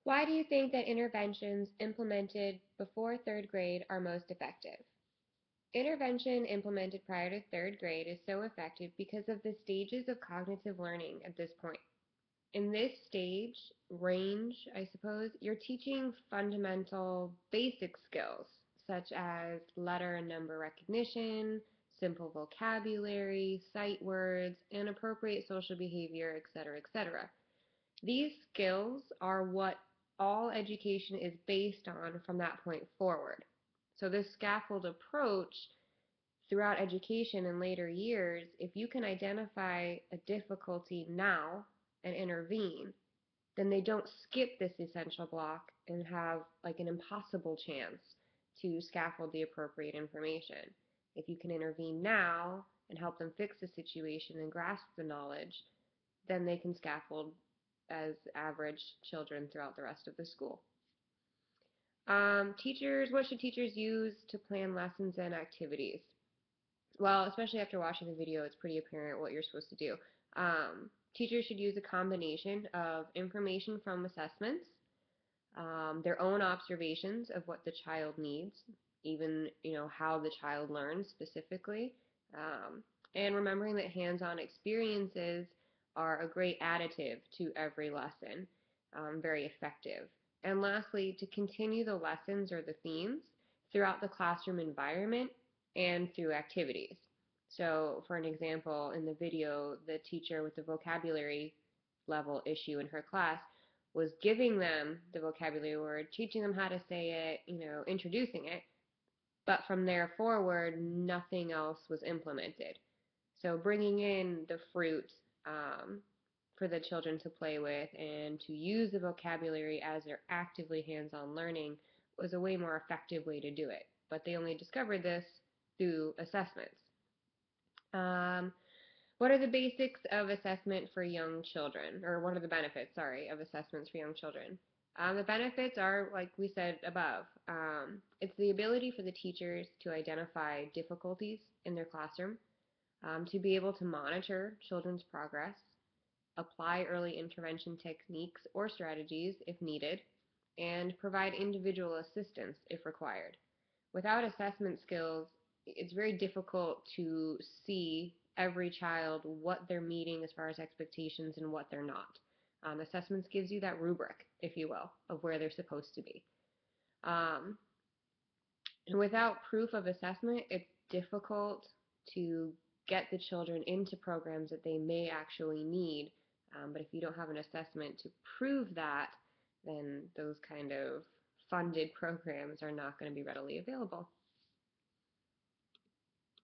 Why do you think that interventions implemented before third grade are most effective? Intervention implemented prior to third grade is so effective because of the stages of cognitive learning at this point. In this stage, range, I suppose, you're teaching fundamental basic skills such as letter and number recognition, simple vocabulary, sight words, and appropriate social behavior, etc., etc. These skills are what all education is based on from that point forward. So this scaffold approach throughout education in later years, if you can identify a difficulty now and intervene, then they don't skip this essential block and have like an impossible chance to scaffold the appropriate information. If you can intervene now and help them fix the situation and grasp the knowledge, then they can scaffold as average children throughout the rest of the school. What should teachers use to plan lessons and activities? Well, especially after watching the video, it's pretty apparent what you're supposed to do. Teachers should use a combination of information from assessments, their own observations of what the child needs, even how the child learns specifically, and remembering that hands-on experiences are a great additive to every lesson, very effective. And lastly, to continue the lessons or the themes throughout the classroom environment and through activities. So for an example, in the video, the teacher with the vocabulary level issue in her class was giving them the vocabulary word, teaching them how to say it, introducing it, but from there forward, nothing else was implemented. So bringing in the fruit for the children to play with and to use the vocabulary as they're actively hands-on learning was a way more effective way to do it. But they only discovered this through assessments. What are the basics of assessment for young children? Or what are the benefits, sorry, of assessments for young children? The benefits are, like we said above, it's the ability for the teachers to identify difficulties in their classroom, to be able to monitor children's progress, apply early intervention techniques or strategies if needed, and provide individual assistance if required. Without assessment skills, it's very difficult to see every child what they're meeting as far as expectations and what they're not. Assessments gives you that rubric, if you will, of where they're supposed to be. And without proof of assessment, it's difficult to get the children into programs that they may actually need. But if you don't have an assessment to prove that, then those kind of funded programs are not going to be readily available.